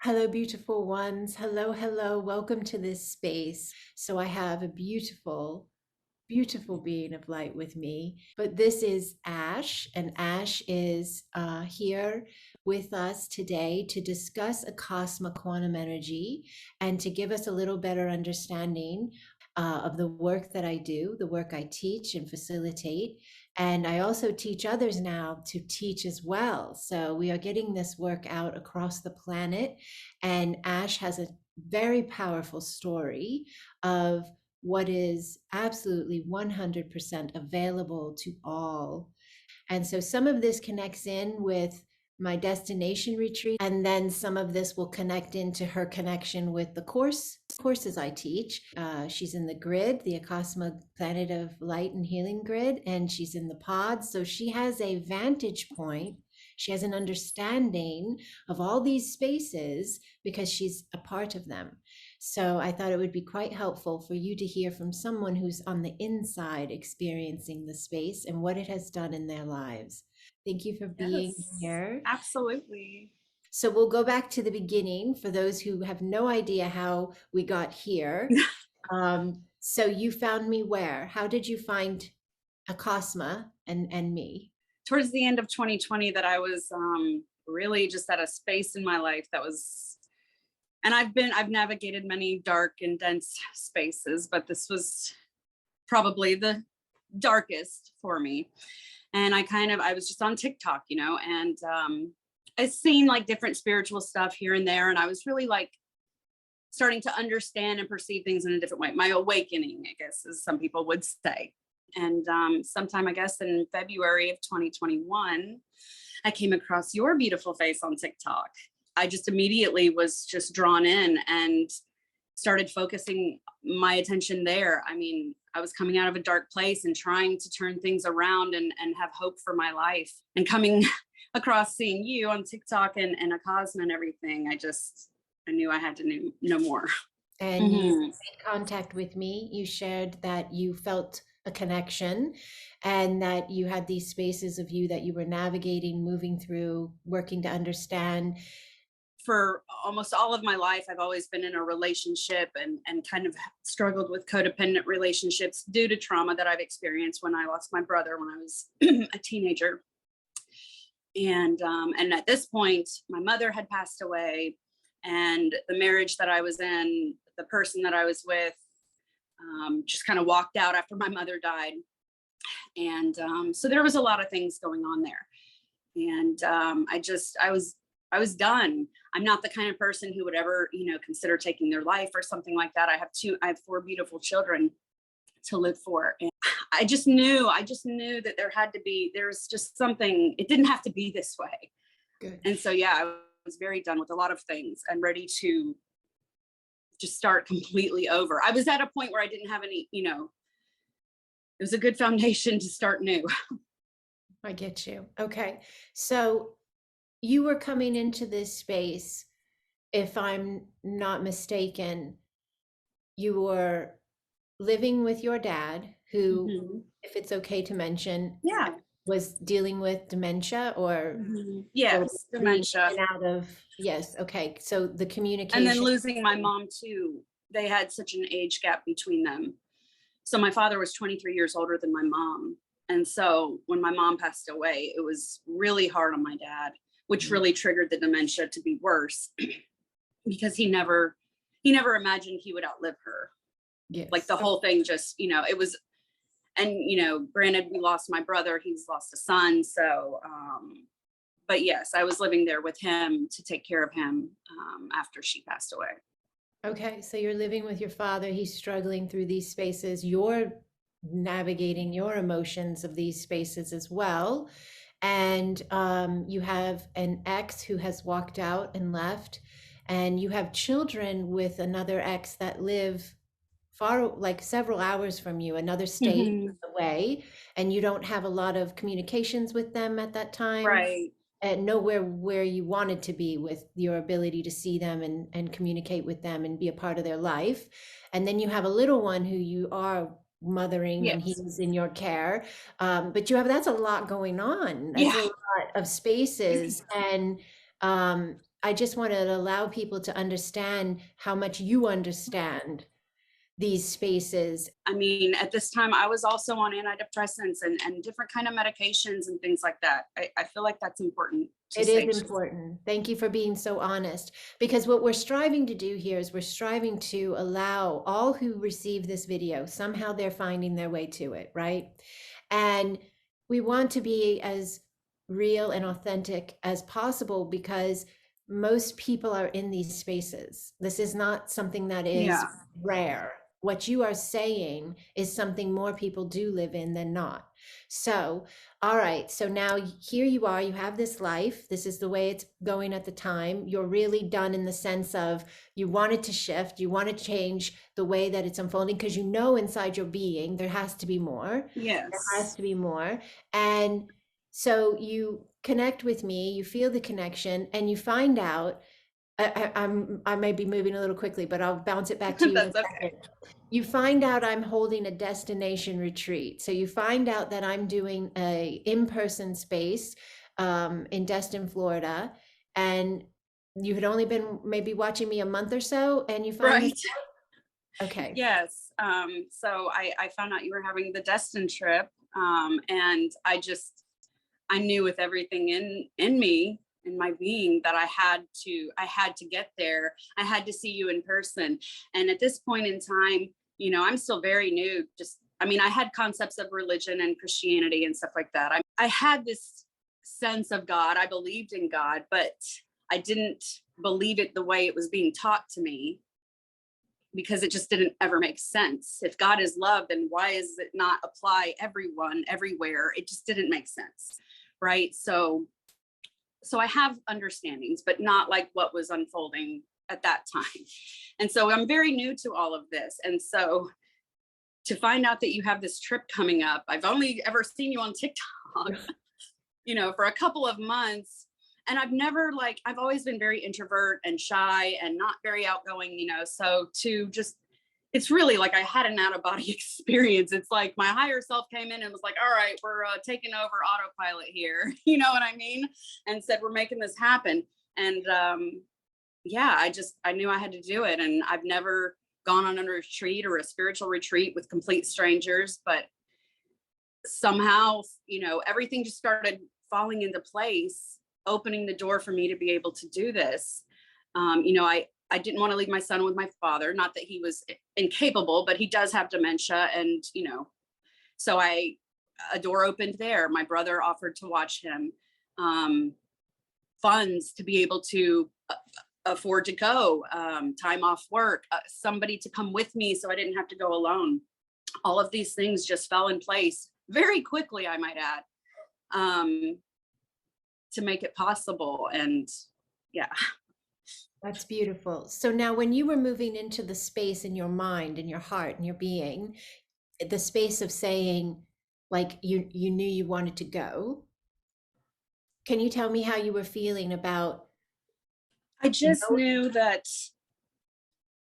Hello, beautiful ones. Hello, hello. Welcome to this space. So, I have a beautiful, beautiful being of light with me. But this is Ash, and Ash is here with us today to discuss Acasma quantum energy and to give us a little better understanding of the work that I do, the work I teach and facilitate. And I also teach others now to teach as well. So we are getting this work out across the planet. And Ash has a very powerful story of what is absolutely 100% available to all. And so some of this connects in with my destination retreat, and then some of this will connect into her connection with the courses I teach. She's in the grid, the Acasma Planet of Light and Healing grid, and she's in the pods. So she has a vantage point. She has an understanding of all these spaces because she's a part of them. So I thought it would be quite helpful for you to hear from someone who's on the inside experiencing the space and what it has done in their lives. Thank you for being Yes, here. absolutely. So we'll go back to the beginning for those who have no idea how we got here. So you found me where? How did you find Acasma and me? Towards the end of 2020 that I was really just at a space in my life that was, and I've navigated many dark and dense spaces, but this was probably the darkest for me. And I was just on TikTok, and I seen like different spiritual stuff here and there. And I was really like starting to understand and perceive things in a different way. My awakening, I guess, as some people would say. And sometime, I guess, in February of 2021, I came across your beautiful face on TikTok. I just immediately was just drawn in and started focusing my attention there. I mean, I was coming out of a dark place and trying to turn things around and have hope for my life. And coming across seeing you on TikTok and Acasma and everything, I knew I had to know more. And you Mm-hmm. made contact with me. You shared that you felt a connection and that you had these spaces of you that you were navigating, moving through, working to understand. For almost all of my life, I've always been in a relationship and kind of struggled with codependent relationships due to trauma that I've experienced when I lost my brother when I was a teenager. And at this point, my mother had passed away, and the marriage that I was in, the person that I was with, just kind of walked out after my mother died. And so there was a lot of things going on there. And I was done. I'm not the kind of person who would ever, consider taking their life or something like that. I have four beautiful children to live for. And I just knew that there's just something, it didn't have to be this way. Good. And so, yeah, I was very done with a lot of things and ready to just start completely over. I was at a point where I didn't have any, it was a good foundation to start new. I get you. Okay. So you were coming into this space, if I'm not mistaken, you were living with your dad, who, Mm-hmm. if it's okay to mention, Yeah. was dealing with dementia or Mm-hmm. or Yes, being in dementia. and out of, yes, okay. So the And then communication. losing my mom too. They had such an age gap between them. So my father was 23 years older than my mom. And so when my mom passed away, it was really hard on my dad, which really triggered the dementia to be worse because he never imagined he would outlive her. Yes. Like the whole thing just, it was, and, granted, we lost my brother, he's lost a son. So, but yes, I was living there with him to take care of him after she passed away. Okay, so you're living with your father, he's struggling through these spaces, you're navigating your emotions of these spaces as well. And you have an ex who has walked out and left, and you have children with another ex that live far, like several hours from you, another state Mm-hmm. away, and you don't have a lot of communications with them at that time, Right. and nowhere where you wanted to be with your ability to see them and communicate with them and be a part of their life. And then you have a little one who you are mothering and Yes. he's in your care. But that's a lot going on. That's Yeah. a lot of spaces. And I just want to allow people to understand how much you understand these spaces. I mean, at this time, I was also on antidepressants and different kind of medications and things like that. I feel like that's important to It say. is important. Thank you for being so honest. Because what we're striving to do here is we're striving to allow all who receive this video, somehow they're finding their way to it, right? And we want to be as real and authentic as possible because most people are in these spaces. This is not something that is Yeah. rare. What you are saying is something more people do live in than not. So, all right. So now here you are, you have this life. This is the way it's going at the time. You're really done in the sense of you wanted to shift, you want to change the way that it's unfolding because you know inside your being there has to be more. There has Yes. to be more. And so you connect with me, you feel the connection, and you find out. I may be moving a little quickly, but I'll bounce it back to you in a That's okay. second. You find out I'm holding a destination retreat. So you find out that I'm doing a in-person space in Destin, Florida, and you had only been maybe watching me a month or so, and you find this. Right. Okay. Yes. So I found out you were having the Destin trip. And I knew with everything in me, in my being, that I had to get there. I had to see you in person. And at this point in time, I'm still very new. I mean, I had concepts of religion and Christianity and stuff like that. I had this sense of God. I believed in God, but I didn't believe it the way it was being taught to me, because it just didn't ever make sense. If God is love, then why is it not apply everyone, everywhere? It just didn't make sense. Right. So I have understandings, but not like what was unfolding at that time. And so I'm very new to all of this. And so to find out that you have this trip coming up, I've only ever seen you on TikTok, for a couple of months. And I've always been very introvert and shy and not very outgoing, so it's really like I had an out of body experience. It's like my higher self came in and was like, all right, we're taking over autopilot here. You know what I mean? And said, we're making this happen. And I knew I had to do it. And I've never gone on a retreat or a spiritual retreat with complete strangers, but somehow, everything just started falling into place, opening the door for me to be able to do this. I didn't want to leave my son with my father, not that he was incapable, but he does have dementia. And, so a door opened there. My brother offered to watch him, funds to be able to afford to go, time off work, somebody to come with me so I didn't have to go alone. All of these things just fell in place very quickly, I might add, to make it possible. And yeah. That's beautiful. So now when you were moving into the space in your mind and your heart and your being, the space of saying like you knew you wanted to go, can you tell me how you were feeling about I just no? knew that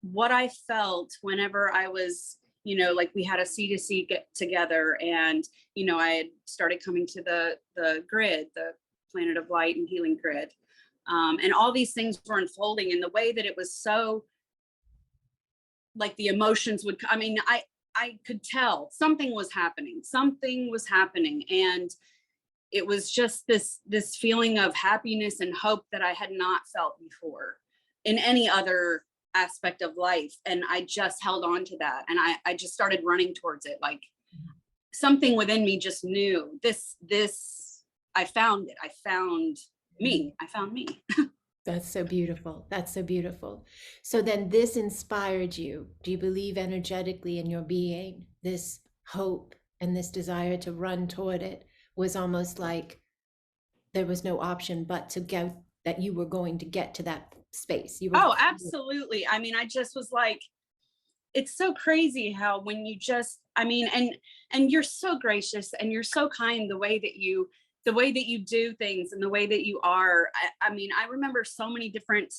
what I felt whenever I was, like we had a C2C get together, and, I had started coming to the grid, the Planet of Light and Healing grid. And all these things were unfolding in the way that it was so like the emotions would, I could tell something was happening. And it was just this feeling of happiness and hope that I had not felt before in any other aspect of life. And I just held on to that. And I just started running towards it. Like something within me just knew this, I found it. I found me. That's so beautiful. That's so beautiful. So then this inspired you. Do you believe energetically in your being, this hope and this desire to run toward it was almost like there was no option but to go, that you were going to get to that space. Oh, absolutely. I just was like, it's so crazy how when you just, and you're so gracious and you're so kind, the way that you do things and the way that you are. I remember so many different,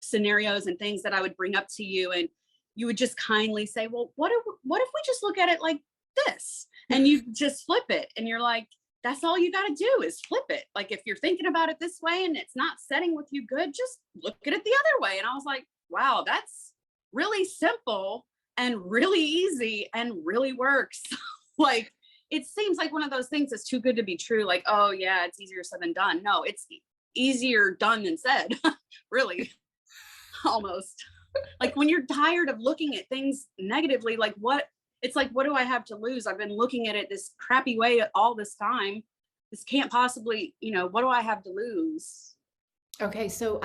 scenarios and things that I would bring up to you, and you would just kindly say, well, what if we just look at it like this? And you just flip it and you're like, that's all you got to do is flip it. Like if you're thinking about it this way and it's not setting with you good, just look at it the other way. And I was like, wow, that's really simple and really easy and really works. Like it seems like one of those things that's too good to be true. Like, oh yeah, it's easier said than done. No, it's easier done than said. Really, almost. Like when you're tired of looking at things negatively, like what it's like, what do I have to lose? I've been looking at it this crappy way all this time. This can't possibly, what do I have to lose? Okay, so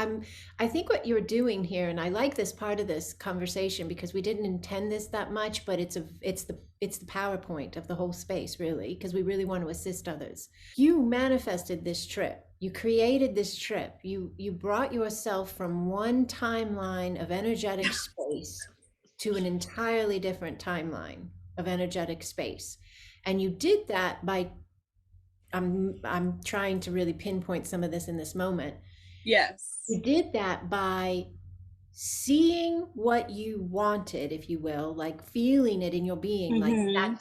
I think what you're doing here, and I like this part of this conversation because we didn't intend this that much, but it's the PowerPoint of the whole space, really, because we really want to assist others. You manifested this trip. You created this trip. You brought yourself from one timeline of energetic space to an entirely different timeline of energetic space. And you did that by I'm trying to really pinpoint some of this in this moment. Yes. You did that by seeing what you wanted, if you will, like feeling it in your being, like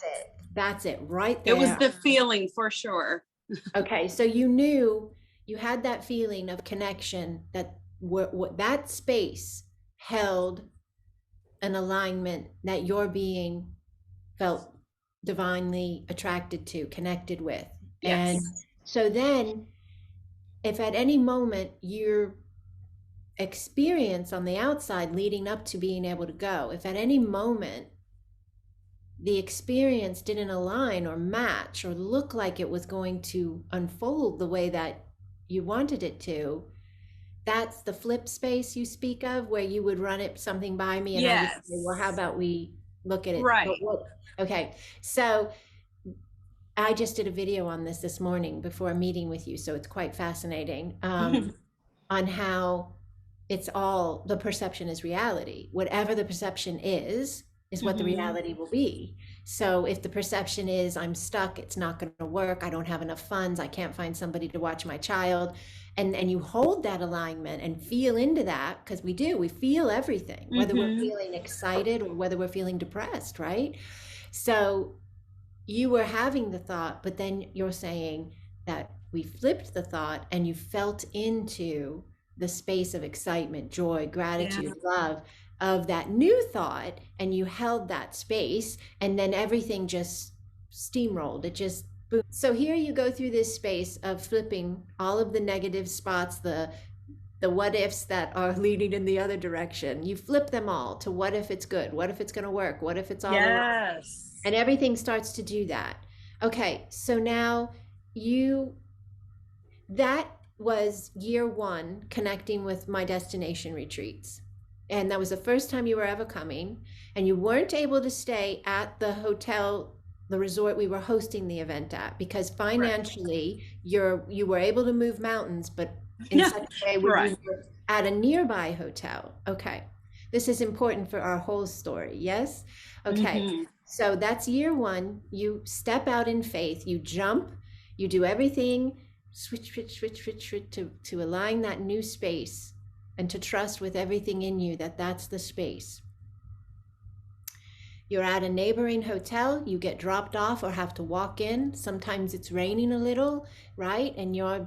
that's it right there. It was the feeling for sure. Okay, so you knew you had that feeling of connection that what that space held an alignment that your being felt divinely attracted to, connected with. Yes. And so then if at any moment your experience on the outside leading up to being able to go, if at any moment the experience didn't align or match or look like it was going to unfold the way that you wanted it to, that's the flip space you speak of, where you would run it something by me and I would say, well, how about we look at it? Right. Okay, so I just did a video on this morning before a meeting with you, so it's quite fascinating on how it's all the perception is reality. Whatever the perception is what the reality will be. So if the perception is I'm stuck, it's not going to work, I don't have enough funds, I can't find somebody to watch my child, and you hold that alignment and feel into that, because we feel everything, whether we're feeling excited or whether we're feeling depressed, right? So you were having the thought, but then you're saying that we flipped the thought and you felt into the space of excitement, joy, gratitude, love of that new thought, and you held that space, and then everything just steamrolled. It just boom. So here you go through this space of flipping all of the negative spots, the what ifs that are leading in the other direction. You flip them all to what if it's good, what if it's going to work, what if it's all wrong? And everything starts to do that. Okay, so now that was year one, connecting with my destination retreats. And that was the first time you were ever coming, and you weren't able to stay at the hotel, the resort we were hosting the event at, because financially you were able to move mountains, but in such a way where you were at a nearby hotel. Okay, this is important for our whole story. Yes. Okay. So that's year one. You step out in faith, you jump, you do everything, switch to align that new space and to trust with everything in you that that's the space. You're at a neighboring hotel, you get dropped off or have to walk in. Sometimes it's raining a little, right? And you're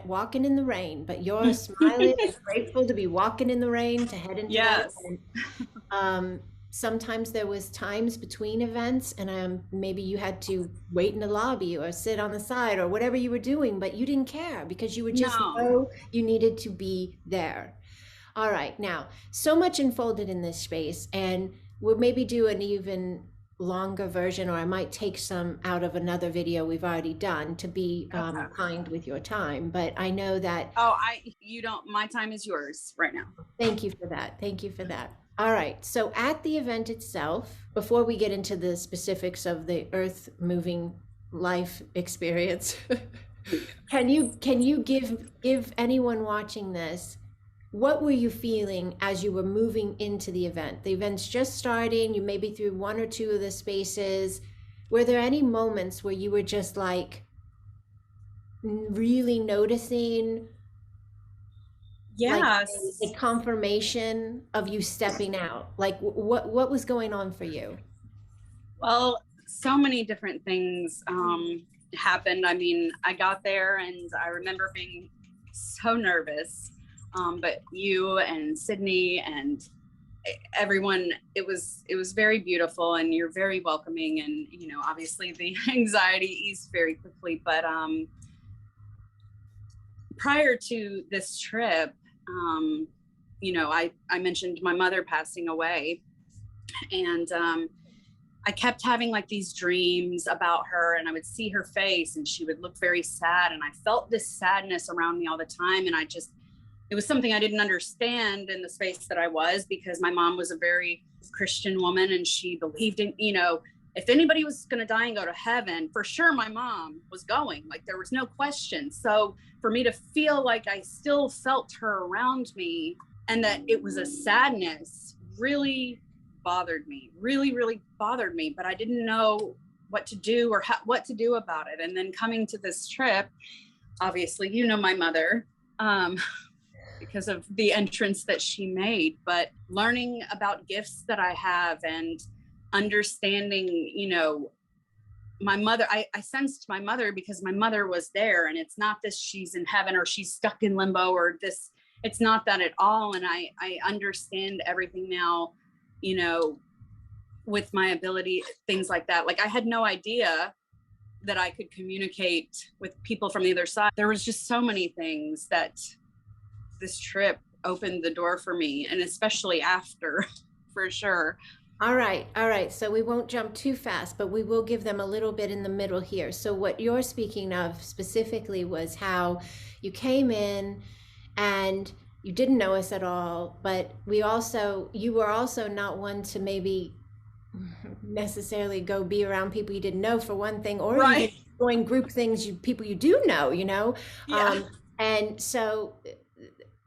walking in the rain, but you're smiling and grateful to be walking in the rain to head into that event. Sometimes there was times between events and maybe you had to wait in the lobby or sit on the side or whatever you were doing, but you didn't care because you would just know you needed to be there. All right, now, so much unfolded in this space, and we'll maybe do an even longer version, or I might take some out of another video we've already done to be kind with your time. But I know that my time is yours right now. Thank you for that. Thank you for that. All right, so at the event itself, before we get into the specifics of the earth moving life experience, can you give anyone watching this, what were you feeling as you were moving into the event? The event's just starting, you may be through one or two of the spaces. Were there any moments where you were just like really noticing like a confirmation of you stepping out? Like what was going on for you? Well, so many different things. happened. I mean, I got there and I remember being so nervous. But you and Sydney and everyone, it was very beautiful, and you're very welcoming, and obviously the anxiety eased very quickly. But prior to this trip, I mentioned my mother passing away, and I kept having like these dreams about her, and I would see her face and she would look very sad, and I felt this sadness around me all the time. And it was something I didn't understand in the space that I was, because my mom was a very Christian woman, and she believed in, if anybody was going to die and go to heaven, for sure my mom was going, like there was no question. So for me to feel like I still felt her around me, and that it was a sadness, really bothered me, really bothered me, but I didn't know what to do or what to do about it. And then coming to this trip, obviously, my mother, because of the entrance that she made, but learning about gifts that I have and understanding, my mother, I sensed my mother, because my mother was there, and it's not this she's in heaven or she's stuck in limbo or this, it's not that at all. And I understand everything now, with my ability, things like that. Like I had no idea that I could communicate with people from the other side. There was just so many things that this trip opened the door for me, and especially after, for sure. All right. So we won't jump too fast, but we will give them a little bit in the middle here. So what you're speaking of specifically was how you came in and you didn't know us at all, but you were also not one to maybe necessarily go be around people you didn't know, for one thing, or Right. even join group things, people you do know, Yeah. And so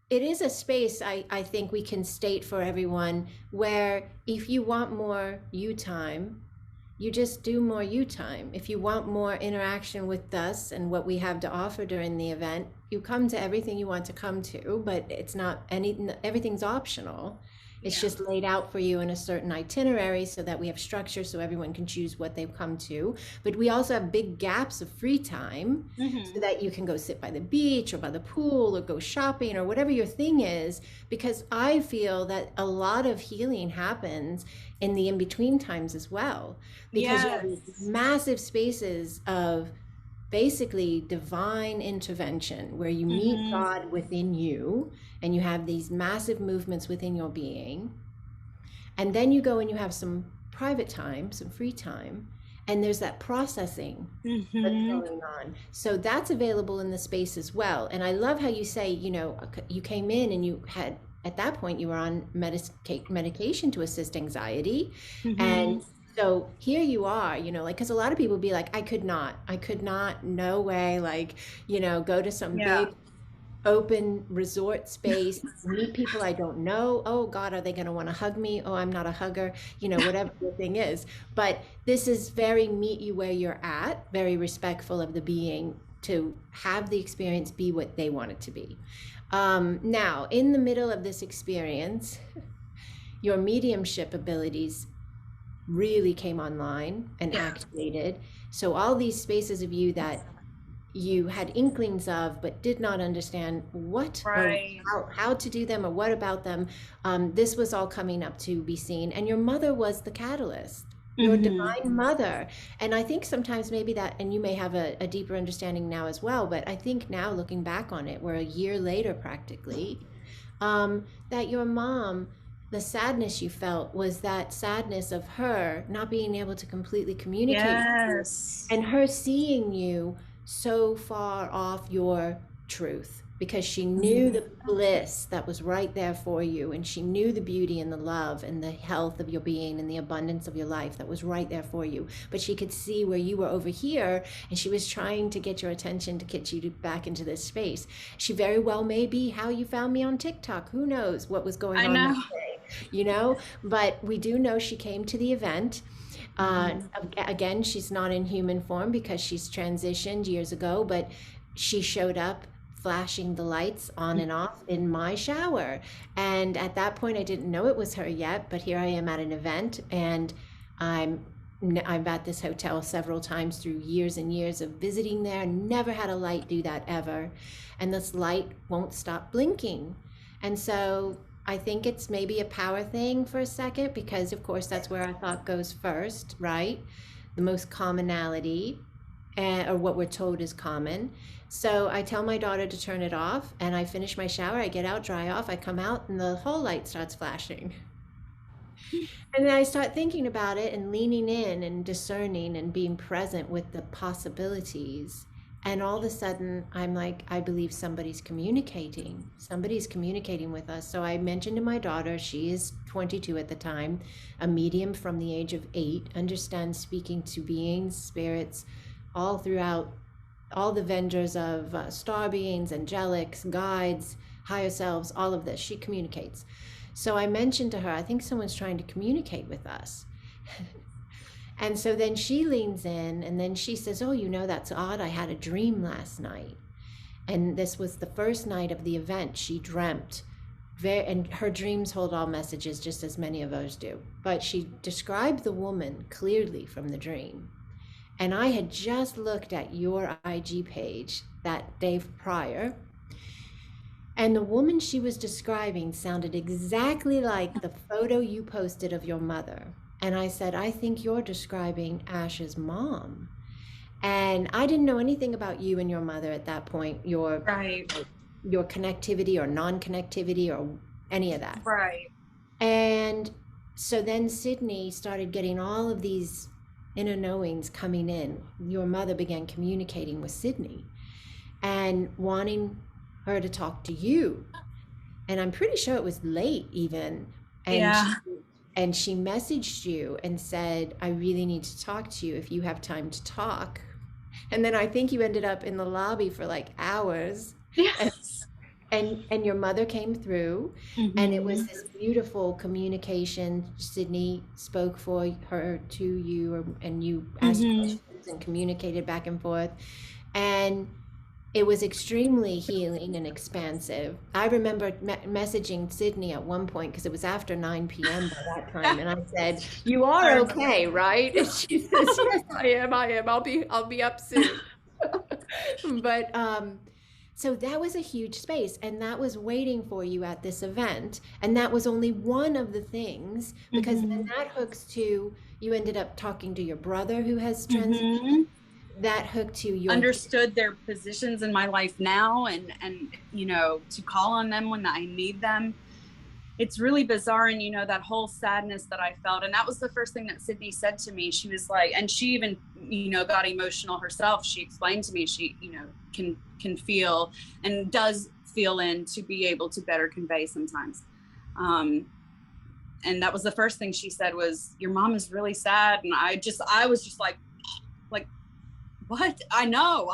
it is a space I think we can state for everyone, where if you want more you time, you just do more you time. If you want more interaction with us and what we have to offer during the event, you come to everything you want to come to, but it's not everything's optional. It's Yeah. just laid out for you in a certain itinerary so that we have structure so everyone can choose what they've come to. But we also have big gaps of free time so that you can go sit by the beach or by the pool or go shopping or whatever your thing is. Because I feel that a lot of healing happens in the in-between times as well. Because you have these Yes. massive spaces of basically divine intervention where you meet God within you, and you have these massive movements within your being. And then you go and you have some private time, some free time, and there's that processing that's going on. So that's available in the space as well. And I love how you say, you came in and you had, at that point, you were on medication to assist anxiety. And so here you are, like, because a lot of people be like, I could not, no way, like, go to some Yeah. big open resort space, meet people I don't know. Oh God, are they going to want to hug me? Oh, I'm not a hugger, whatever the thing is. But this is very meet you where you're at, very respectful of the being to have the experience be what they want it to be. Now, in the middle of this experience, your mediumship abilities really came online and activated. So all these spaces of you that you had inklings of but did not understand what Right. or how to do them or what about them, this was all coming up to be seen. And your mother was the catalyst, your divine mother. And I think sometimes maybe that, and you may have a deeper understanding now as well, but I think now looking back on it, we're a year later practically, that your mom, the sadness you felt was that sadness of her not being able to completely communicate Yes. and her seeing you so far off your truth, because she knew the bliss that was right there for you, and she knew the beauty and the love and the health of your being and the abundance of your life that was right there for you. But she could see where you were over here, and she was trying to get your attention to get you back into this space. She very well may be how you found me on TikTok. Who knows what was going on that day, but we do know she came to the event. Again, she's not in human form because she's transitioned years ago, but she showed up flashing the lights on and off in my shower. And at that point, I didn't know it was her yet, but here I am at an event, and I'm I'm at this hotel several times through years and years of visiting there. Never had a light do that ever. And this light won't stop blinking. And so I think it's maybe a power thing for a second, because of course that's where our thought goes first, right? The most commonality, or what we're told is common. So I tell my daughter to turn it off, and I finish my shower, I get out, dry off, I come out, and the whole light starts flashing. And then I start thinking about it and leaning in and discerning and being present with the possibilities. And all of a sudden, I'm like, I believe somebody's communicating. Somebody's communicating with us. So I mentioned to my daughter, she is 22 at the time, a medium from the age of 8, understands speaking to beings, spirits, all throughout, all the vendors of star beings, angelics, guides, higher selves, all of this. She communicates. So I mentioned to her, I think someone's trying to communicate with us. And so then she leans in and then she says, oh, that's odd. I had a dream last night. And this was the first night of the event. She dreamt, and her dreams hold all messages, just as many of ours do. But she described the woman clearly from the dream. And I had just looked at your IG page that day prior. And the woman she was describing sounded exactly like the photo you posted of your mother. And I said, I think you're describing Ash's mom. And I didn't know anything about you and your mother at that point, your connectivity or non-connectivity or any of that. Right. And so then Sydney started getting all of these inner knowings coming in. Your mother began communicating with Sydney and wanting her to talk to you. And I'm pretty sure it was late even. And she messaged you and said, I really need to talk to you if you have time to talk. And then I think you ended up in the lobby for like hours. Yes. And your mother came through, and it was this beautiful communication. Sydney spoke for her to you, and you asked questions and communicated back and forth. And it was extremely healing and expansive. I remember messaging Sydney at one point, because it was after 9 p.m. by that time, and I said, "You are okay, right?" And she says, "Yes, I am. I'll be up soon." But so that was a huge space, and that was waiting for you at this event, and that was only one of the things, because then that hooks to, you ended up talking to your brother who has transitioned. That hooked to your understood their positions in my life now, and to call on them when I need them. It's really bizarre. And that whole sadness that I felt, and that was the first thing that Sydney said to me. She was like, and she even got emotional herself. She explained to me she can feel and does feel in to be able to better convey sometimes. And that was the first thing she said was, your mom is really sad. And I was just like what? I know.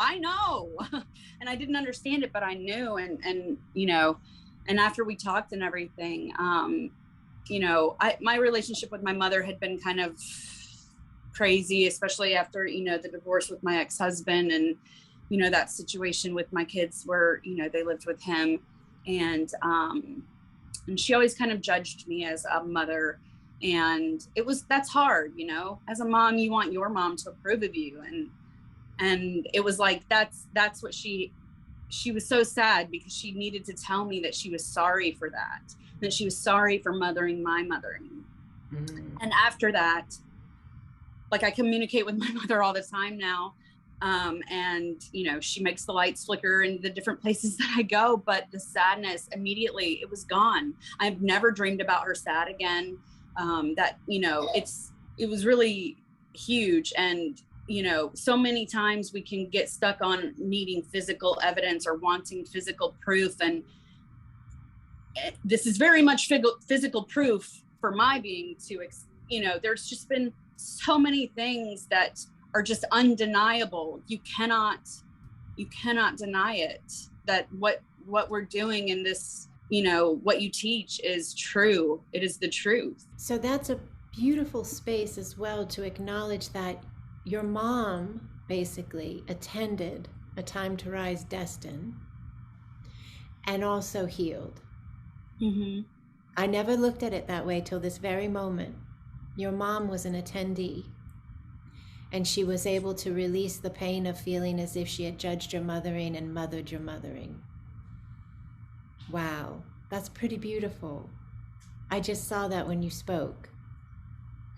And I didn't understand it, but I knew. And after we talked and everything, my relationship with my mother had been kind of crazy, especially after, the divorce with my ex-husband, and, that situation with my kids where, they lived with him. And she always kind of judged me as a mother. And that's hard, as a mom, you want your mom to approve of you. And it was like, that's what she was so sad, because she needed to tell me that she was sorry for that she was sorry for mothering my mother. And after that, like, I communicate with my mother all the time now. And, she makes the lights flicker in the different places that I go, but the sadness immediately, it was gone. I've never dreamed about her sad again. It was really huge. And so many times we can get stuck on needing physical evidence or wanting physical proof. And this is very much physical proof for my being there's just been so many things that are just undeniable. You cannot deny it, that what we're doing in this, what you teach is true. It is the truth. So that's a beautiful space as well, to acknowledge that your mom basically attended a Time to Rise destined and also healed. I never looked at it that way till this very moment. Your mom was an attendee And she was able to release the pain of feeling as if she had judged your mothering and mothered your mothering. Wow, that's pretty beautiful. I just saw that when you spoke.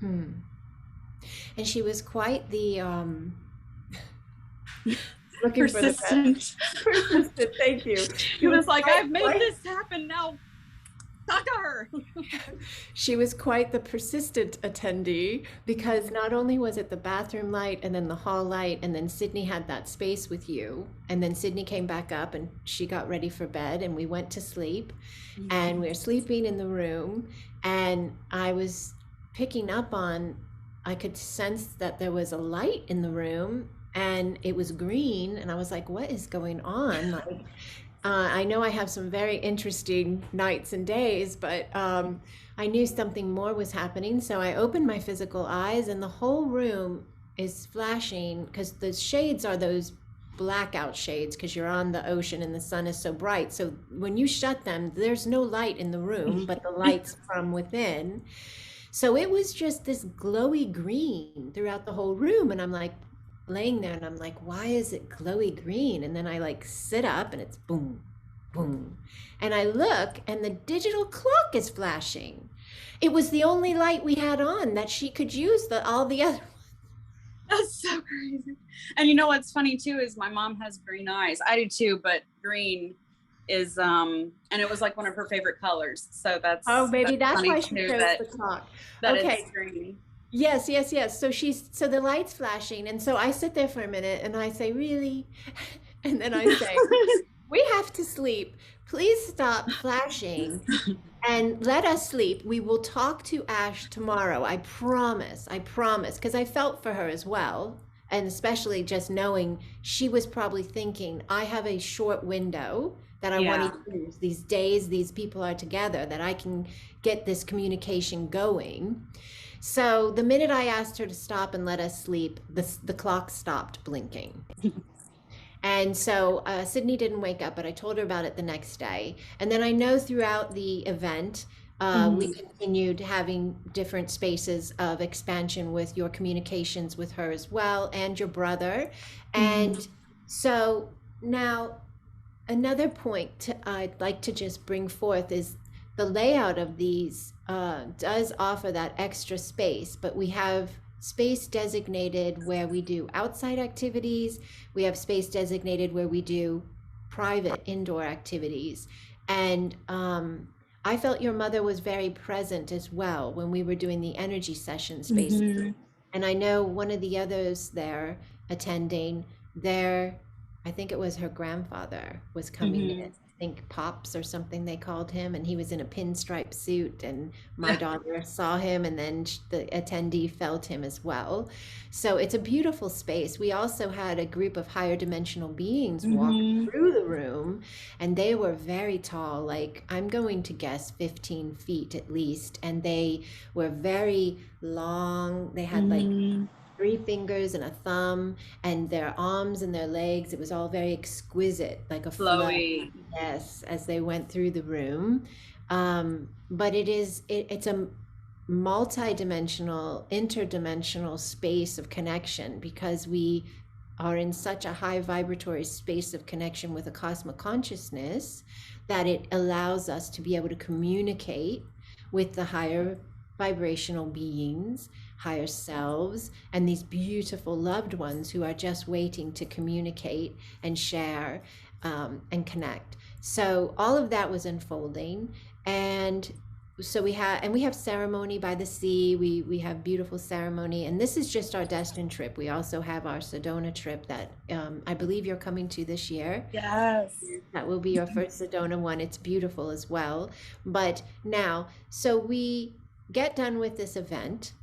And she was quite the looking Persistent. for the persistent. Thank you. She was like, I've made this happen now. Talk to her. She was quite the persistent attendee, because not only was it the bathroom light and then the hall light, and then Sydney had that space with you, and then Sydney came back up and she got ready for bed and we went to sleep, and we were sleeping in the room, and I was picking up on, I could sense that there was a light in the room and it was green, and I was like, what is going on? Like, I know I have some very interesting nights and days, but I knew something more was happening. So I opened my physical eyes, and the whole room is flashing, because the shades are those blackout shades, because you're on the ocean and the sun is so bright. So when you shut them, there's no light in the room, but the light's from within. So it was just this glowy green throughout the whole room. And I'm like, laying there, and I'm like, why is it glowy green? And then I like sit up, and it's boom, boom. And I look, and the digital clock is flashing. It was the only light we had on that she could use, all the other. That's so crazy. And you know what's funny too is my mom has green eyes. I do too, but green is and it was like one of her favorite colors. So that's maybe that's why she chose that, the clock. That okay. It's green. Yes. So the light's flashing, and so I sit there for a minute, and I say, really? And then I say, we have to sleep. Please stop flashing and let us sleep. We will talk to Ash tomorrow. I promise. Because I felt for her as well. And especially just knowing she was probably thinking, I have a short window that I want to use. These days, these people are together, that I can get this communication going. So the minute I asked her to stop and let us sleep, the clock stopped blinking. And so Sydney didn't wake up, but I told her about it the next day. And then I know throughout the event, we continued having different spaces of expansion with your communications with her as well, and your brother. And so now another point I'd like to just bring forth is the layout of these does offer that extra space, but we have space designated where we do outside activities. We have space designated where we do private indoor activities. And I felt your mother was very present as well when we were doing the energy session spaces. And I know one of the others there attending there, I think it was her grandfather was coming in. I think Pops or something they called him, and he was in a pinstripe suit, and my daughter saw him, and then the attendee felt him as well. So it's a beautiful space. We also had a group of higher dimensional beings walk through the room, and they were very tall, like I'm going to guess 15 feet at least, and they were very long. They had like 3 fingers and a thumb, and their arms and their legs. It was all very exquisite, like a flowy. Yes, as they went through the room. But it's a multi-dimensional, interdimensional space of connection, because we are in such a high vibratory space of connection with a cosmic consciousness that it allows us to be able to communicate with the higher vibrational beings, higher selves, and these beautiful loved ones who are just waiting to communicate and share and connect. So all of that was unfolding, and so we have ceremony by the sea. We have beautiful ceremony, and this is just our destined trip. We also have our Sedona trip that I believe you're coming to this year. Yes, that will be your first Sedona one. It's beautiful as well. But now, so we get done with this event,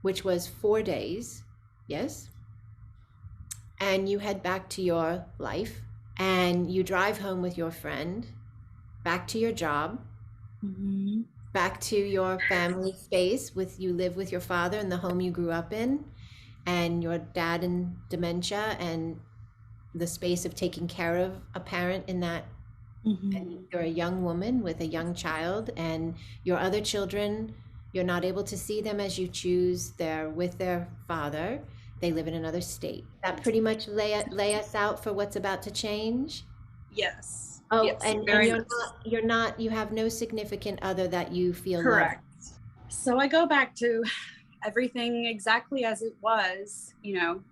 which was 4 days, yes? And you head back to your life, and you drive home with your friend, back to your job, back to your family space you live with your father in the home you grew up in, and your dad in dementia, and the space of taking care of a parent in that. And you're a young woman with a young child, and your other children, you're not able to see them as you choose. They're with their father, They live in another state. That pretty much lay us out for what's about to change. Yes. Oh, Yes. and Very much. you have no significant other that you feel love. Correct. So I go back to everything exactly as it was,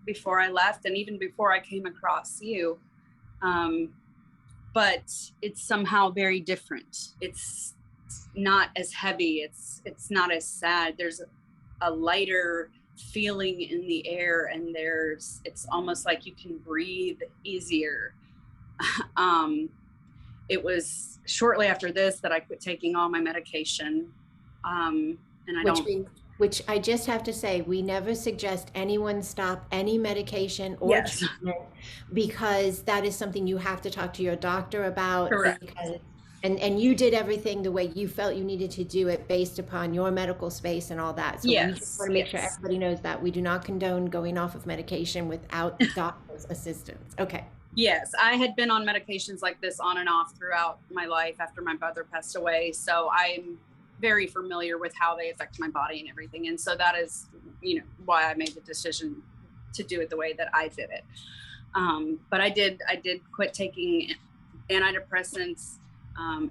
before I left and even before I came across you. But it's somehow very different. It's not as heavy. It's not as sad. There's a lighter feeling in the air, and it's almost like you can breathe easier. It was shortly after this that I quit taking all my medication. And I don't. Which I just have to say, we never suggest anyone stop any medication or Yes. treatment, because that is something you have to talk to your doctor about. Correct. Because, and you did everything the way you felt you needed to do it based upon your medical space and all that. So we just want to make sure everybody knows that we do not condone going off of medication without doctor's assistance. Okay. Yes, I had been on medications like this on and off throughout my life after my brother passed away. So I'm very familiar with how they affect my body and everything. And so that is, why I made the decision to do it the way that I did it. But I did quit taking antidepressants,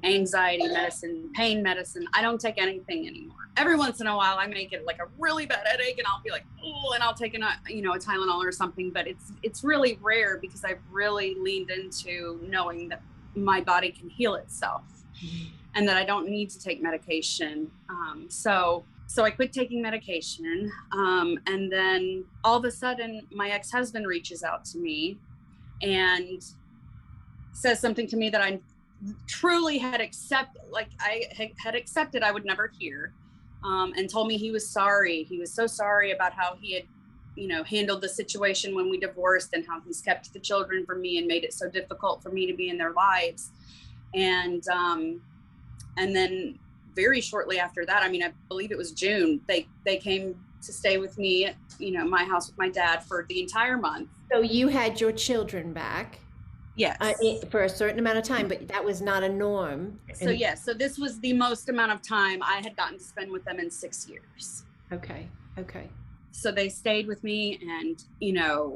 anxiety medicine, pain medicine. I don't take anything anymore. Every once in a while I may get like a really bad headache and I'll be like, oh, and I'll take a Tylenol or something, but it's really rare because I've really leaned into knowing that my body can heal itself. Mm-hmm. And that I don't need to take medication. So I quit taking medication. And then all of a sudden my ex-husband reaches out to me and says something to me that I truly had accepted, I would never hear, and told me he was sorry. He was so sorry about how he had, handled the situation when we divorced and how he's kept the children from me and made it so difficult for me to be in their lives. And then very shortly after that, I believe it was June, they came to stay with me at, my house with my dad for the entire month. So you had your children back. Yes. For a certain amount of time, but that was not a norm. So yes, so this was the most amount of time I had gotten to spend with them in 6 years. Okay. So they stayed with me and,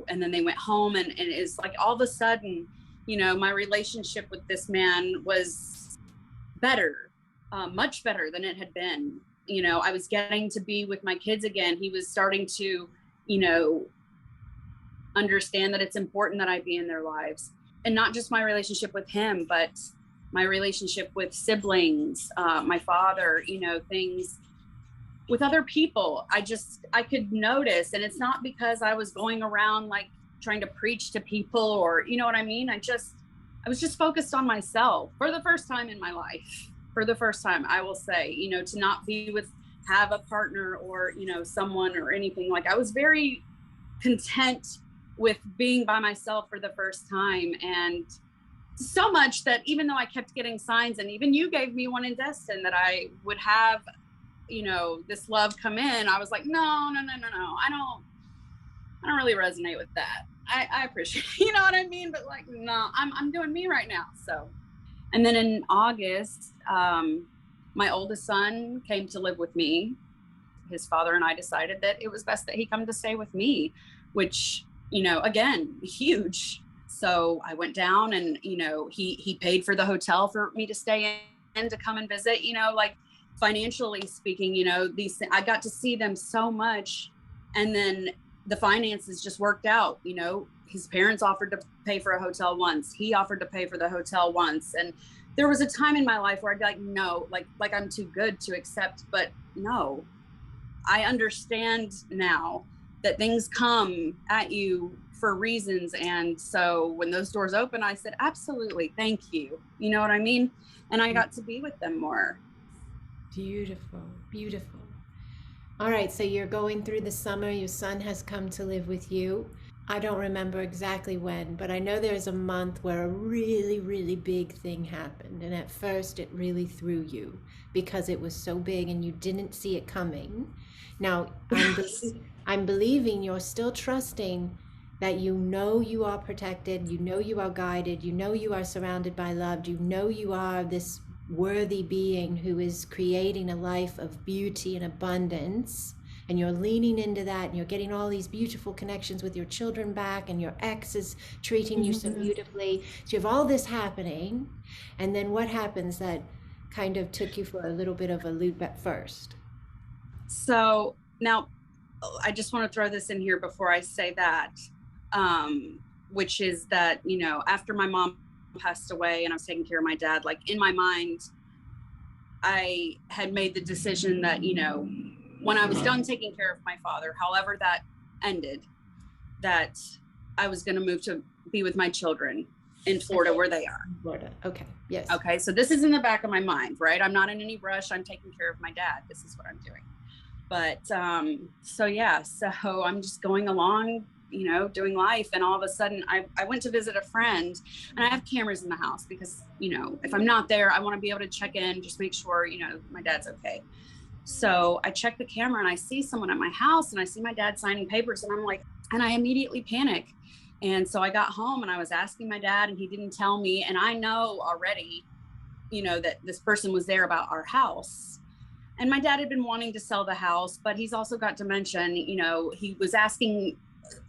and then they went home and it's like all of a sudden, my relationship with this man was better, much better than it had been. I was getting to be with my kids again. He was starting to, understand that it's important that I be in their lives. And not just my relationship with him, but my relationship with siblings, my father, things with other people. I could notice, and it's not because I was going around like trying to preach to people or, you know what I mean? I was just focused on myself for the first time in my life. For the first time, I will say, to not have a partner or, someone or anything. Like I was very content with being by myself for the first time. And so much that even though I kept getting signs, and even you gave me one in Destin that I would have, this love come in, I was like, no, I don't really resonate with that. I appreciate, you know what I mean? But like, no, I'm doing me right now. So, and then in August, my oldest son came to live with me. His father and I decided that it was best that he come to stay with me, which, again, huge. So I went down and, he paid for the hotel for me to stay in, to come and visit, like financially speaking, I got to see them so much. And then the finances just worked out, his parents offered to pay for a hotel once. He offered to pay for the hotel once. And there was a time in my life where I'd be like, no, like I'm too good to accept, but no, I understand now that things come at you for reasons. And so when those doors open, I said, absolutely, thank you. You know what I mean? And I got to be with them more. Beautiful. All right, so you're going through the summer. Your son has come to live with you. I don't remember exactly when, but I know there's a month where a really, really big thing happened. And at first it really threw you because it was so big and you didn't see it coming. Now, I'm believing you're still trusting that you are protected, you are guided, you are surrounded by love, you are this worthy being who is creating a life of beauty and abundance and you're leaning into that, and you're getting all these beautiful connections with your children back, and your ex is treating you so beautifully. So you have all this happening, and then what happens that kind of took you for a little bit of a loop at first? So now I just want to throw this in here before I say that, which is that, after my mom passed away and I was taking care of my dad, like in my mind, I had made the decision that, when I was done taking care of my father, however that ended, that I was going to move to be with my children in Florida, where they are. Florida. Okay. Yes. Okay. So this is in the back of my mind, right? I'm not in any rush. I'm taking care of my dad. This is what I'm doing. But so I'm just going along, doing life. And all of a sudden I went to visit a friend, and I have cameras in the house because, if I'm not there, I want to be able to check in, just make sure, my dad's okay. So I check the camera and I see someone at my house, and I see my dad signing papers, and I'm like, and I immediately panic. And so I got home and I was asking my dad, and he didn't tell me. And I know already, that this person was there about our house. And my dad had been wanting to sell the house, but he's also got dementia. And, he was asking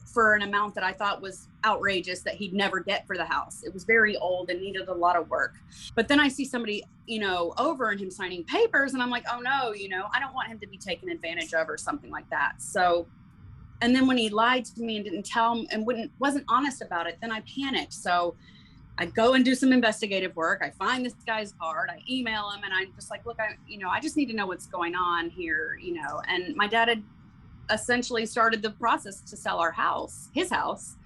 for an amount that I thought was outrageous that he'd never get for the house. It was very old and needed a lot of work. But then I see somebody, over and him signing papers, and I'm like, oh no, I don't want him to be taken advantage of or something like that. So, and then when he lied to me and didn't tell me and wasn't honest about it, then I panicked. So I go and do some investigative work. I find this guy's card, I email him, and I'm just like, look, I just need to know what's going on here, and my dad had essentially started the process to sell our house, his house,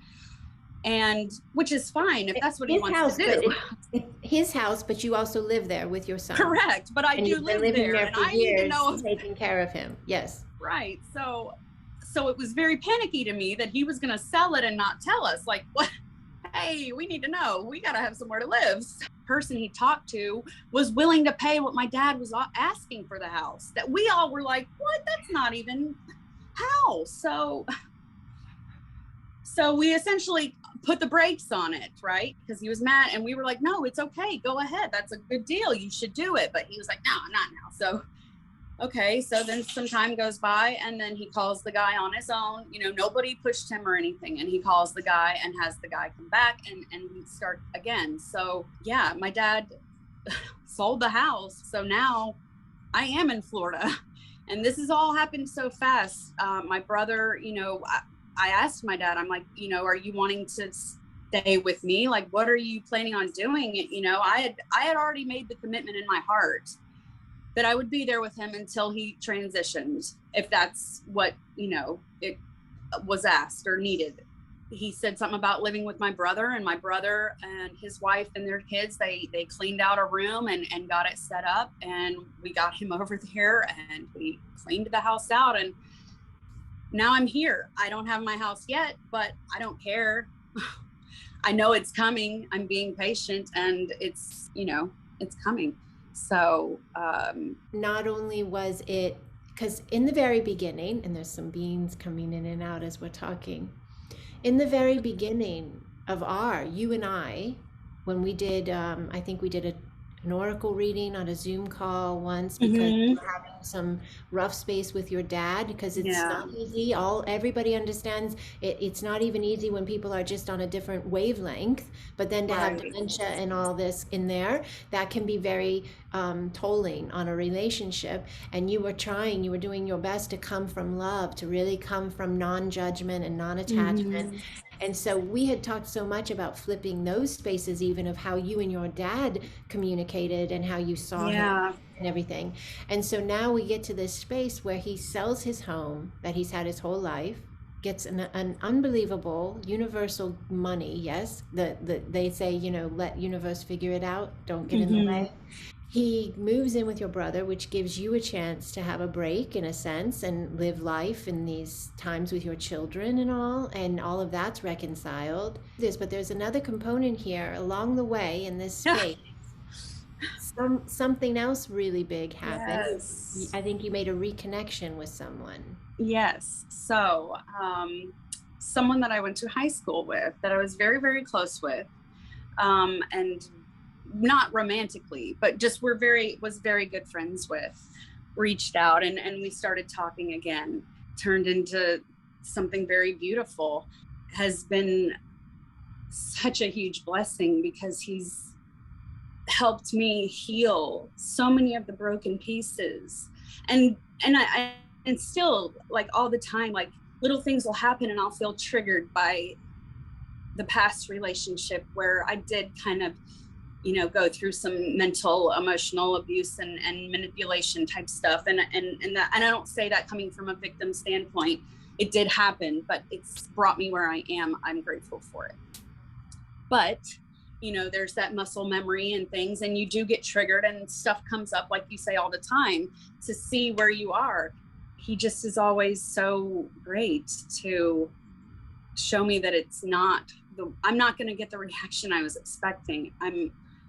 and which is fine if that's what he wants to do. It's his house, but you also live there with your son. Correct, but I do live there, and I need to know taking care of him. Yes, right. So it was very panicky to me that he was going to sell it and not tell us. Like, what? Hey, we need to know. We got to have somewhere to live. The person he talked to was willing to pay what my dad was asking for the house. That we all were like, what? That's not even how. So we essentially put the brakes on it, right? Because he was mad, and we were like, no, it's okay. Go ahead. That's a good deal. You should do it. But he was like, no, not now. So okay, so then some time goes by, and then he calls the guy on his own. Nobody pushed him or anything. And he calls the guy and has the guy come back, and we start again. So yeah, my dad sold the house. So now I am in Florida, and this has all happened so fast. My brother, I asked my dad, I'm like, are you wanting to stay with me? Like, what are you planning on doing? I had already made the commitment in my heart that I would be there with him until he transitioned, if that's what, it was asked or needed. He said something about living with my brother, and my brother and his wife and their kids, they cleaned out a room and got it set up, and we got him over there and we cleaned the house out, and now I'm here. I don't have my house yet, but I don't care. I know it's coming. I'm being patient, and it's coming. So not only was it, because in the very beginning, and there's some beans coming in and out as we're talking, in the very beginning of you and I, when we did, I think we did an oracle reading on a Zoom call once, because you were having some rough space with your dad, because it's not easy. Everybody understands it's not even easy when people are just on a different wavelength, but then to have dementia and all this in there, that can be very tolling on a relationship. And you were doing your best to come from love, to really come from non-judgment and non-attachment. And so we had talked so much about flipping those spaces, even of how you and your dad communicated and how you saw him and everything. And so now we get to this space where he sells his home that he's had his whole life, gets an unbelievable universal money. Yes, they say, let universe figure it out. Don't get in the way. He moves in with your brother, which gives you a chance to have a break in a sense and live life in these times with your children and all of that's reconciled. But there's another component here along the way in this space. Something else really big happened. Yes. I think you made a reconnection with someone. Yes. So someone that I went to high school with, that I was very, very close with, and not romantically, but just was very good friends with, reached out and we started talking again. turned into something very beautiful, has been such a huge blessing, because he's helped me heal so many of the broken pieces. And still, like, all the time, like, little things will happen and I'll feel triggered by the past relationship where I did kind of, go through some mental, emotional abuse and manipulation type stuff. And I don't say that coming from a victim standpoint. It did happen, but it's brought me where I am. I'm grateful for it. But, there's that muscle memory and things, and you do get triggered and stuff comes up, like you say, all the time, to see where you are. He just is always so great to show me that I'm not going to get the reaction I was expecting.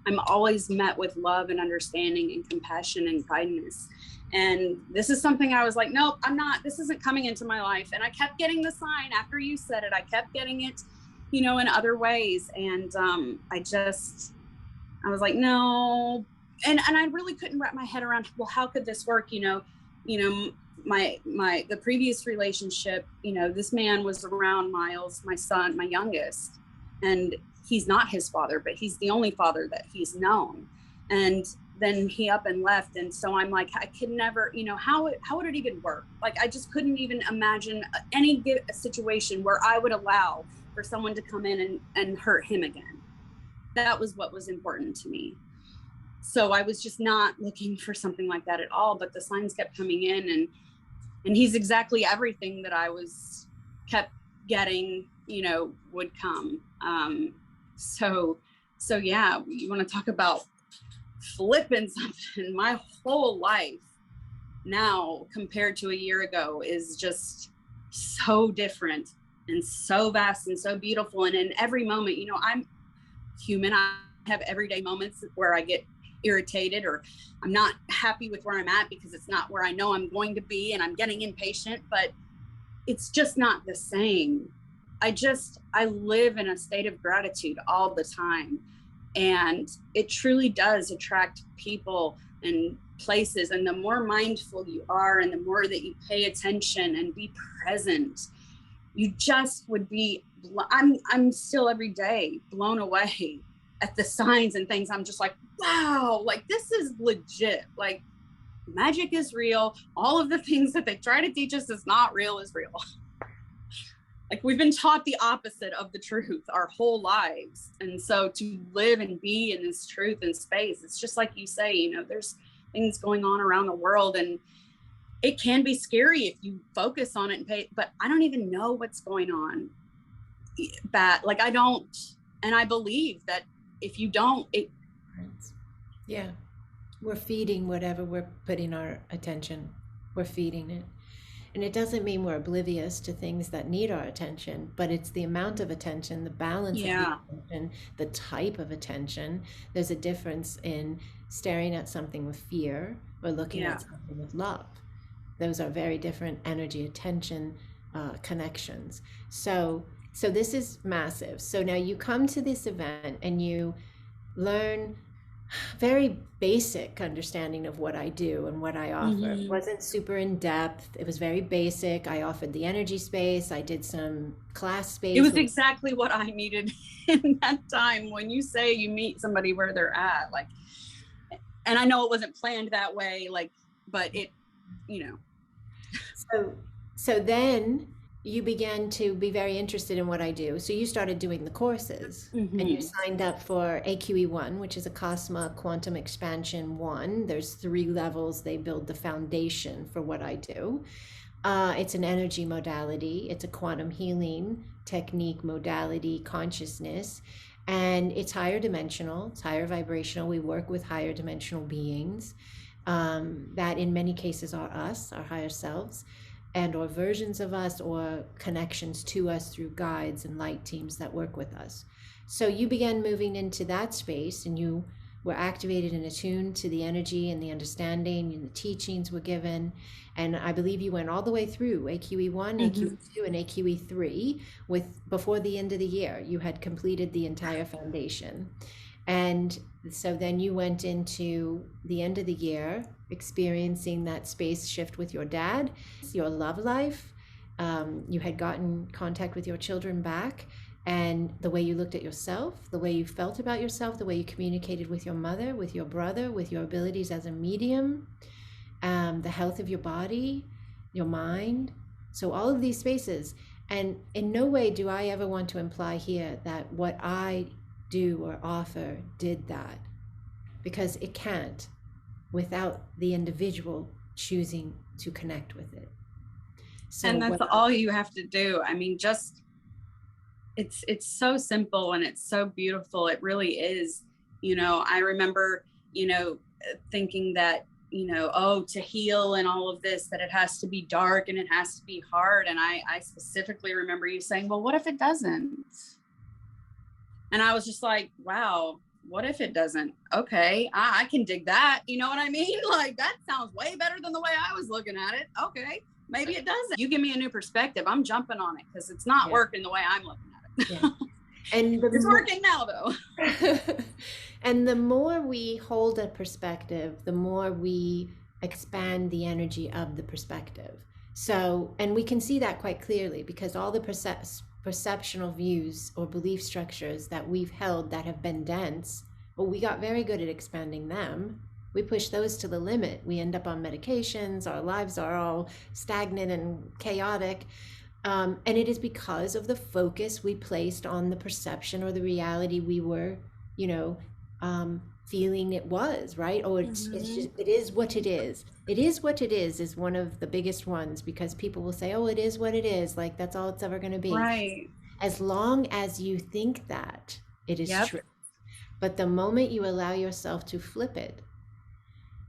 I'm always met with love and understanding and compassion and kindness. And this is something I was like, nope, I'm not, this isn't coming into my life. And I kept getting the sign after you said it. I kept getting it, in other ways. And I was like, no. And I really couldn't wrap my head around, well, how could this work? The previous relationship, this man was around Miles, my son, my youngest, and he's not his father, but he's the only father that he's known. And then he up and left. And so I'm like, I could never, how would it even work? Like, I just couldn't even imagine a situation where I would allow for someone to come in and hurt him again. That was what was important to me. So I was just not looking for something like that at all, but the signs kept coming in, and he's exactly everything that I kept getting, would come. So yeah, you want to talk about flipping something. My whole life now compared to a year ago is just so different and so vast and so beautiful. And in every moment, I'm human. I have everyday moments where I get irritated, or I'm not happy with where I'm at because it's not where I know I'm going to be, and I'm getting impatient, but it's just not the same. I live in a state of gratitude all the time. And it truly does attract people and places. And the more mindful you are, and the more that you pay attention and be present, you just would be, I'm still every day blown away at the signs and things. I'm just like, wow, like, this is legit. Like, magic is real. All of the things that they try to teach us is not real is real. Like, we've been taught the opposite of the truth our whole lives. And so to live and be in this truth and space, it's just like you say, there's things going on around the world, and it can be scary if you focus on it but I don't even know what's going on. Like, I don't, and I believe that if you don't, yeah, we're feeding whatever we're putting our attention, we're feeding it. And it doesn't mean we're oblivious to things that need our attention, but it's the amount of attention, the balance of the attention, the type of attention. There's a difference in staring at something with fear or looking at something with love. Those are very different energy attention connections. So this is massive. So now you come to this event and you learn very basic understanding of what I do and what I offer. It wasn't super in depth. It was very basic. I offered the energy space. I did some class space. It was exactly what I needed in that time. When you say you meet somebody where they're at, like, and I know it wasn't planned that way, like, but it, So then you began to be very interested in what I do. So you started doing the courses, and you signed up for AQE1, which is Acasma Quantum Expansion 1. There's 3 levels. They build the foundation for what I do. It's an energy modality. It's a quantum healing technique, modality, consciousness, and it's higher dimensional. It's higher vibrational. We work with higher dimensional beings that in many cases are us, our higher selves, and or versions of us, or connections to us through guides and light teams that work with us. So you began moving into that space, and you were activated and attuned to the energy and the understanding, and the teachings were given. And I believe you went all the way through AQE1, AQE2, and AQE3 before the end of the year. You had completed the entire foundation. And so then you went into the end of the year experiencing that space shift with your dad, your love life, you had gotten contact with your children back, and the way you looked at yourself, the way you felt about yourself, the way you communicated with your mother, with your brother, with your abilities as a medium, the health of your body, your mind. So all of these spaces. And in no way do I ever want to imply here that what I do or offer did that, because it can't without the individual choosing to connect with it. So and that's all you have to do. I mean, just it's so simple and it's so beautiful. It really is. I remember, thinking that, oh, to heal and all of this, that it has to be dark and it has to be hard. And I specifically remember you saying, well, what if it doesn't? And I was just like, wow, what if it doesn't? Okay, I can dig that. You know what I mean? Like, that sounds way better than the way I was looking at it. Okay, maybe it doesn't. You give me a new perspective, I'm jumping on it, because it's not working the way I'm looking at it. Yeah. And it's working now, though. And the more we hold a perspective, the more we expand the energy of the perspective. So, and we can see that quite clearly, because all the perceptional views or belief structures that we've held that have been dense, well, we got very good at expanding them. We push those to the limit. We end up on medications. Our lives are all stagnant and chaotic. And it is because of the focus we placed on the perception or the reality we were, feeling it was, right? Oh, it's just, it is what it is. It is what it is one of the biggest ones, because people will say, oh, it is what it is. Like, that's all it's ever going to be. Right. As long as you think that, it is true. But the moment you allow yourself to flip it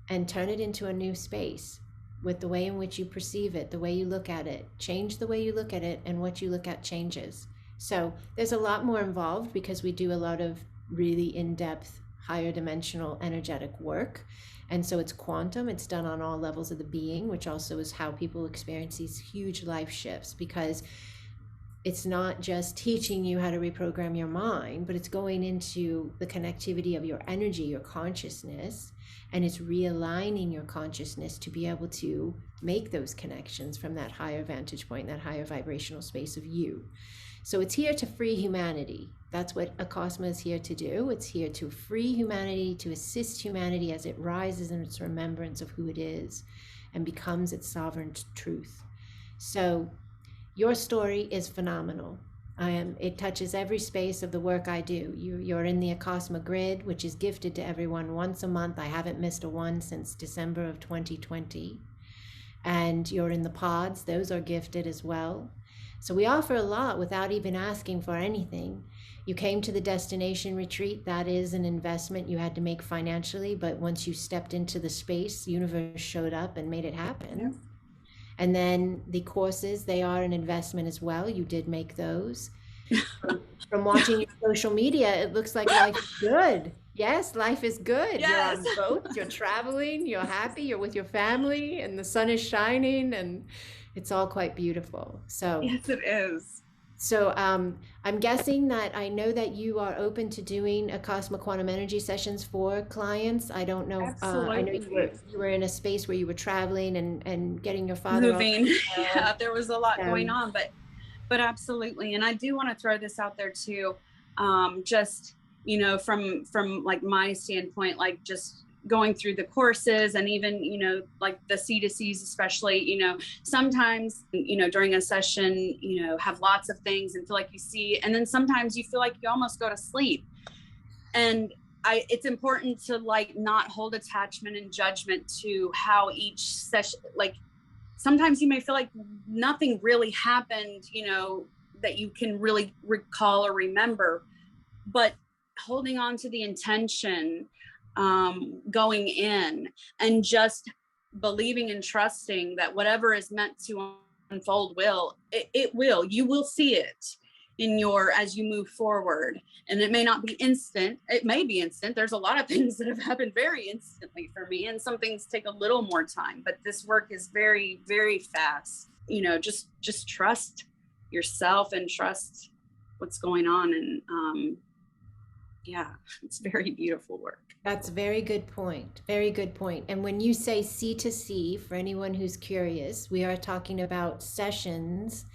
and turn it into a new space with the way in which you perceive it, the way you look at it, change the way you look at it, and what you look at changes. So there's a lot more involved, because we do a lot of really in-depth, higher dimensional energetic work. And so it's quantum, it's done on all levels of the being, which also is how people experience these huge life shifts, because it's not just teaching you how to reprogram your mind, but it's going into the connectivity of your energy, your consciousness, and it's realigning your consciousness to be able to make those connections from that higher vantage point, that higher vibrational space of you. So it's here to free humanity. That's what Acasma is here to do. It's here to free humanity, to assist humanity as it rises in its remembrance of who it is and becomes its sovereign truth. So your story is phenomenal. It touches every space of the work I do. You're in the Acasma grid, which is gifted to everyone once a month. I haven't missed a one since December of 2020. And you're in the pods. Those are gifted as well. So we offer a lot without even asking for anything. You came to the destination retreat. That is an investment you had to make financially, but once you stepped into the space, the universe showed up and made it happen. Yeah. And then the courses, they are an investment as well. You did make those. From watching your social media, it looks like life is good. Yes, life is good. Yes. You're on boats, you're traveling, you're happy, you're with your family, and the sun is shining, and it's all quite beautiful. So yes, it is. So I'm guessing that, I know that you are open to doing Acasma quantum energy sessions for clients. I don't know. Absolutely. I know you were in a space where you were traveling and getting your father moving. Yeah, there was a lot going on, but absolutely. And I do want to throw this out there too. Just, from like my standpoint, like just going through the courses, and even, like the C2Cs, especially, sometimes, during a session, have lots of things and feel like you see, and then sometimes you feel like you almost go to sleep. And it's important to like not hold attachment and judgment to how each session, like sometimes you may feel like nothing really happened, that you can really recall or remember, but holding on to the intention, going in, and just believing and trusting that whatever is meant to unfold you will see it as you move forward. And it may not be instant, it may be instant. There's a lot of things that have happened very instantly for me, and some things take a little more time, but this work is very, very fast. Just trust yourself and trust what's going on. And Yeah, it's very beautiful work. That's a very good point. Very good point. And when you say C to C, for anyone who's curious, we are talking about sessions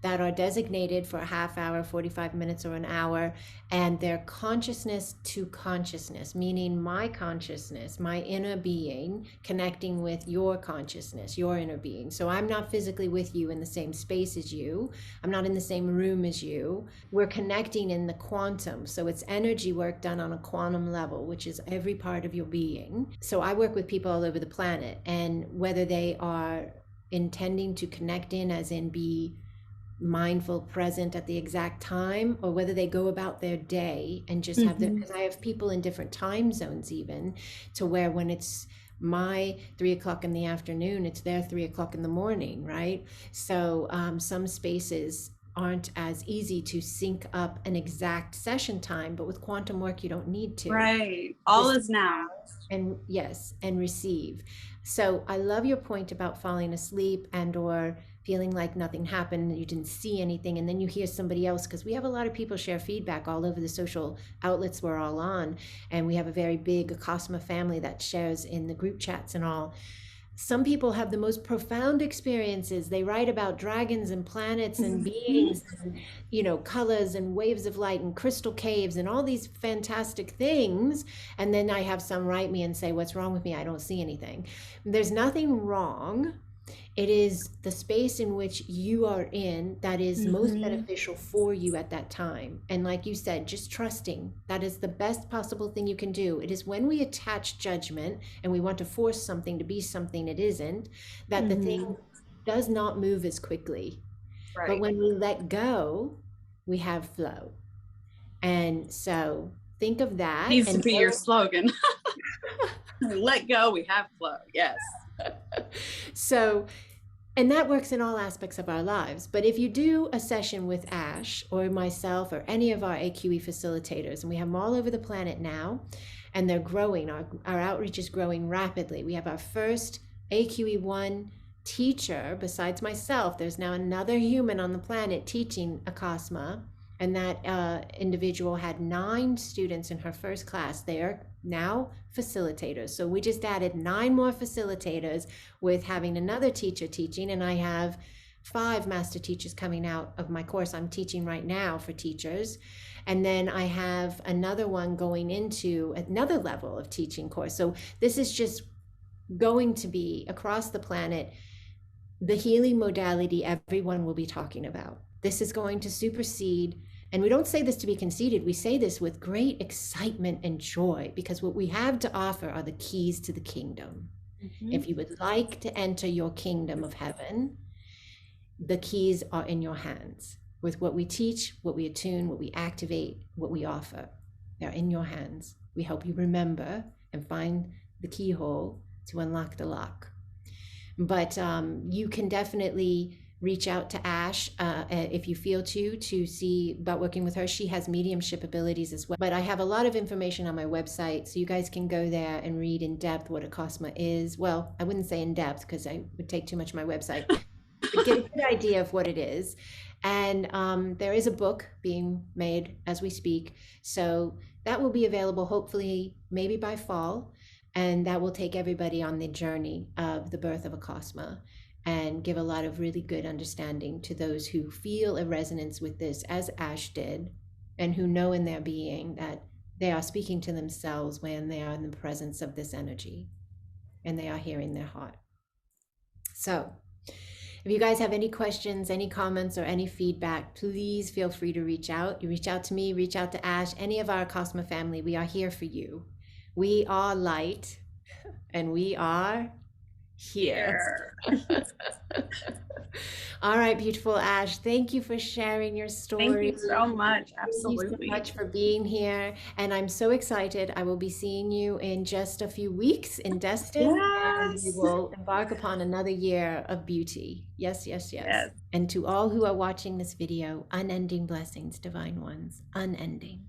that are designated for a half hour, 45 minutes, or an hour, and they're consciousness to consciousness, meaning my consciousness, my inner being, connecting with your consciousness, your inner being. So I'm not physically with you in the same space as you. I'm not in the same room as you. We're connecting in the quantum. So it's energy work done on a quantum level, which is every part of your being. So I work with people all over the planet, and whether they are intending to connect in, as in be mindful, present at the exact time, or whether they go about their day and just have their, because I have people in different time zones, even to where when it's my 3 o'clock in the afternoon, it's their 3 o'clock in the morning, right? So some spaces aren't as easy to sync up an exact session time, but with quantum work you don't need to. Right, all is now. And yes, and receive. So I love your point about falling asleep and or feeling like nothing happened, you didn't see anything, and then you hear somebody else, because we have a lot of people share feedback all over the social outlets we're all on, and we have a very big Acasma family that shares in the group chats and all. Some people have the most profound experiences. They write about dragons and planets and beings and, you know, colors and waves of light and crystal caves and all these fantastic things. And then I have some write me and say, what's wrong with me? I don't see anything. There's nothing wrong. It is the space in which you are in that is most beneficial for you at that time. And like you said, just trusting, that is the best possible thing you can do. It is when we attach judgment and we want to force something to be something it isn't, that the thing does not move as quickly. Right. But when we let go, we have flow. And so think of that. Needs to be your slogan. Let go, we have flow. Yes. So, and that works in all aspects of our lives. But if you do a session with Ash or myself or any of our AQE facilitators, and we have them all over the planet now, and they're growing, our outreach is growing rapidly. We have our first AQE1 teacher, besides myself, there's now another human on the planet teaching Acasma. And that individual had 9 students in her first class. They are now facilitators. So we just added 9 more facilitators with having another teacher teaching. And I have 5 master teachers coming out of my course I'm teaching right now for teachers. And then I have another one going into another level of teaching course. So this is just going to be across the planet, the healing modality everyone will be talking about. This is going to supersede, and we don't say this to be conceited, we say this with great excitement and joy, because what we have to offer are the keys to the kingdom. If you would like to enter your kingdom of heaven, the keys are in your hands. With what we teach, what we attune, what we activate, what we offer, they're in your hands. We help you remember and find the keyhole to unlock the lock. But you can definitely reach out to Ash if you feel to see about working with her. She has mediumship abilities as well. But I have a lot of information on my website, so you guys can go there and read in depth what Acasma is. Well, I wouldn't say in depth because I would take too much of my website. But get a good idea of what it is. And there is a book being made as we speak. So that will be available hopefully maybe by fall. And that will take everybody on the journey of the birth of Acasma and give a lot of really good understanding to those who feel a resonance with this, as Ash did, and who know in their being that they are speaking to themselves when they are in the presence of this energy and they are hearing their heart. So if you guys have any questions, any comments, or any feedback, please feel free to reach out. You reach out to me, reach out to Ash, any of our Acasma family. We are here for you. We are light and we are here. All right, beautiful Ash, thank you for sharing your story. Thank you so much. Absolutely. Thank you so much for being here. And I'm so excited. I will be seeing you in just a few weeks in Destin. Yes. And we will embark upon another year of beauty. Yes, yes, yes. And to all who are watching this video, unending blessings, divine ones, unending.